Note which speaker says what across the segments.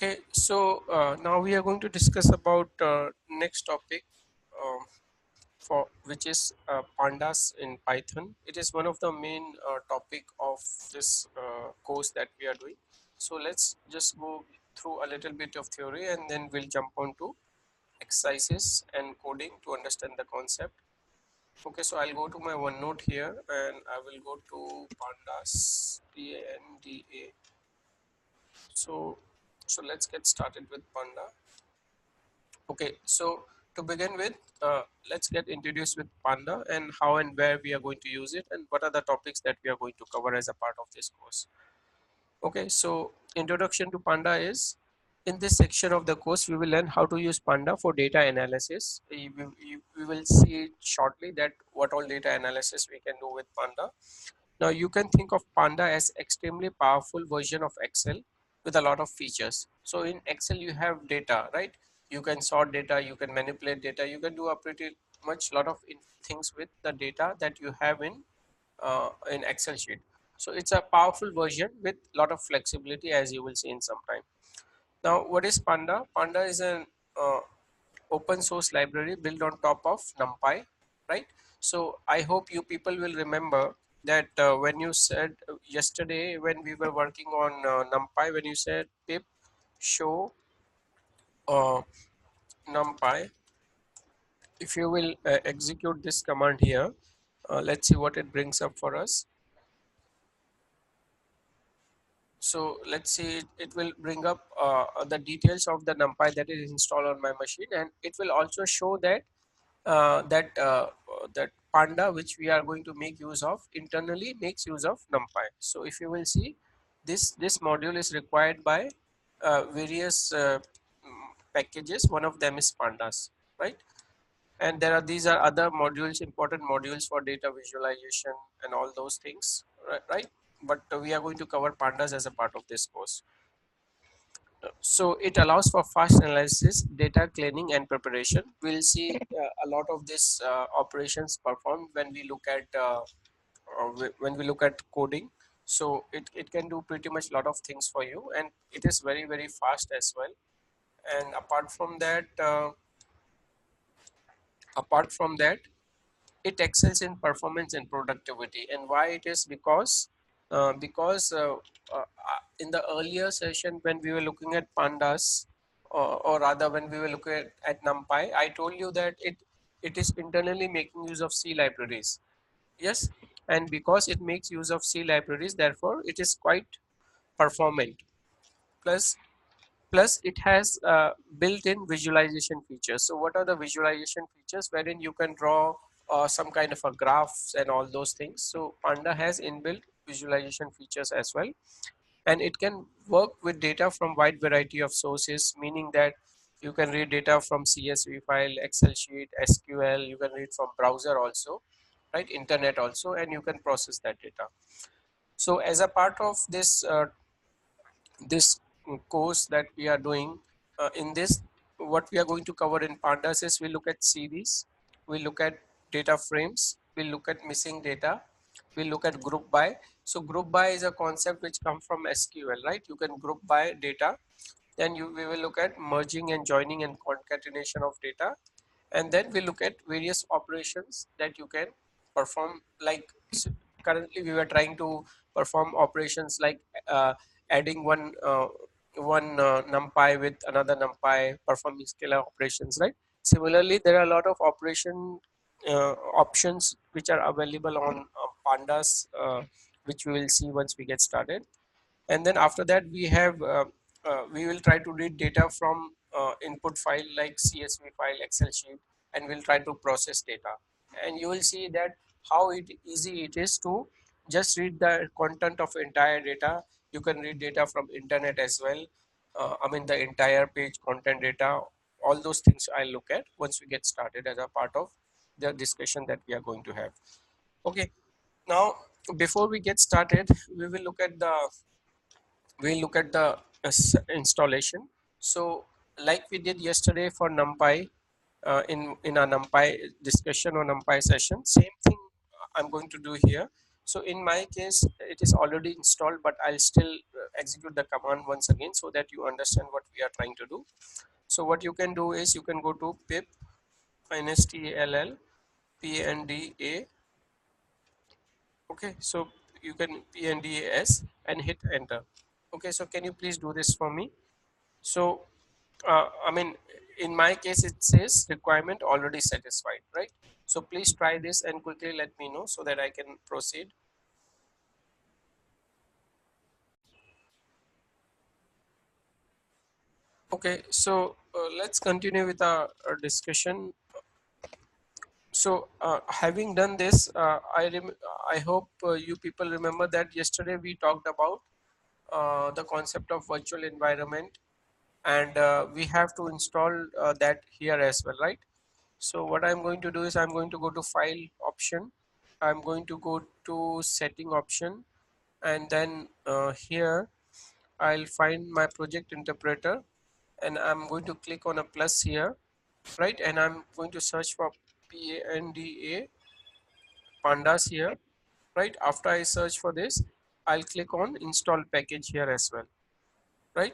Speaker 1: Okay, so now we are going to discuss about next topic for which is pandas in Python. It is one of the main topic of this course that we are doing. So let's just go through a little bit of theory and then we'll jump on to exercises and coding to understand the concept. Okay, so I'll go to my OneNote here and I will go to pandas, Panda. So let's get started with Panda. Okay, so to begin with, let's get introduced with Panda and how and where we are going to use it and what are the topics that we are going to cover as a part of this course. Okay, so introduction to Panda is in this section of the course, we will learn how to use Panda for data analysis. We will see shortly that what all data analysis we can do with Panda. Now you can think of Panda as extremely powerful version of Excel with a lot of features. So in Excel you have data, right? You can sort data, you can manipulate data, you can do a pretty much lot of things with the data that you have in Excel sheet. So it's a powerful version with lot of flexibility as you will see in some time. Now what is Panda? Panda is an uh, open source library built on top of NumPy, right? So I hope you people will remember that when you said yesterday when we were working on NumPy, when you said pip show uh, NumPy, if you will execute this command here, let's see what it brings up for us. So let's see, it will bring up the details of the NumPy that is installed on my machine, and it will also show that that Panda which we are going to make use of internally makes use of NumPy. So if you will see, this module is required by various packages. One of them is Pandas, right? And these are other modules, important modules for data visualization and all those things, right? But we are going to cover Pandas as a part of this course. So it allows for fast analysis, data cleaning and preparation. We'll see a lot of these operations performed when we look at when we look at coding. So it can do pretty much a lot of things for you, and it is very very fast as well. And apart from that, it excels in performance and productivity. And why it is? Because in the earlier session when we were looking at Pandas, or rather when we were looking at NumPy, I told you that it is internally making use of C libraries. Yes, and because it makes use of C libraries, therefore it is quite performant. Plus plus it has built-in visualization features. So what are the visualization features? Wherein you can draw some kind of a graphs and all those things. So Panda has inbuilt visualization features as well, and it can work with data from wide variety of sources, meaning that you can read data from CSV file, Excel sheet, SQL. You can read from browser also, right? Internet also, and you can process that data. So as a part of this course that we are doing, in this, what we are going to cover in Pandas is we look at series, we look at data frames, we look at missing data, we look at group by. So group by is a concept which comes from SQL, right? You can group by data. Then we will look at merging and joining and concatenation of data, and then we look at various operations that you can perform. Like currently we were trying to perform operations like adding one numpy with another numpy, performing scalar operations, right? Similarly, there are a lot of operation options which are available on Pandas, which we will see once we get started. And then after that we will try to read data from input file like CSV file, Excel sheet, and we'll try to process data. And you will see that how easy it is to just read the content of entire data. You can read data from internet as well. I mean the entire page content data. All those things I'll look at once we get started as a part of the discussion that we are going to have. Okay, now before we get started, we will look at the installation. So like we did yesterday for NumPy, in our NumPy discussion or NumPy session, same thing I'm going to do here. So in my case it is already installed, but I'll still execute the command once again so that you understand what we are trying to do. So what you can do is you can go to pip install pnda. Okay, so you can pndas and hit enter. Okay, so can you please do this for me? So I mean, in my case it says requirement already satisfied, right? So please try this and quickly let me know so that I can proceed. Okay, so let's continue with our discussion. So having done this, I hope you people remember that yesterday we talked about the concept of virtual environment, and we have to install that here as well, right? So what I'm going to do is I'm going to go to file option. I'm going to go to setting option, and then here I'll find my project interpreter, and I'm going to click on a plus here, right? And I'm going to search for Panda pandas here, right? After I search for this, I'll click on install package here as well, right?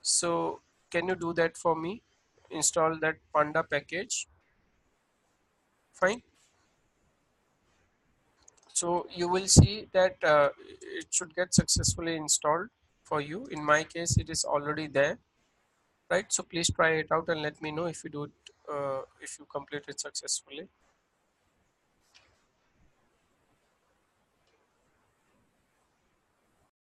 Speaker 1: So can you do that for me? Install that panda package. Fine. So you will see that it should get successfully installed for you. In my case, it is already there, right? So please try it out and let me know if you do it, if you complete it successfully.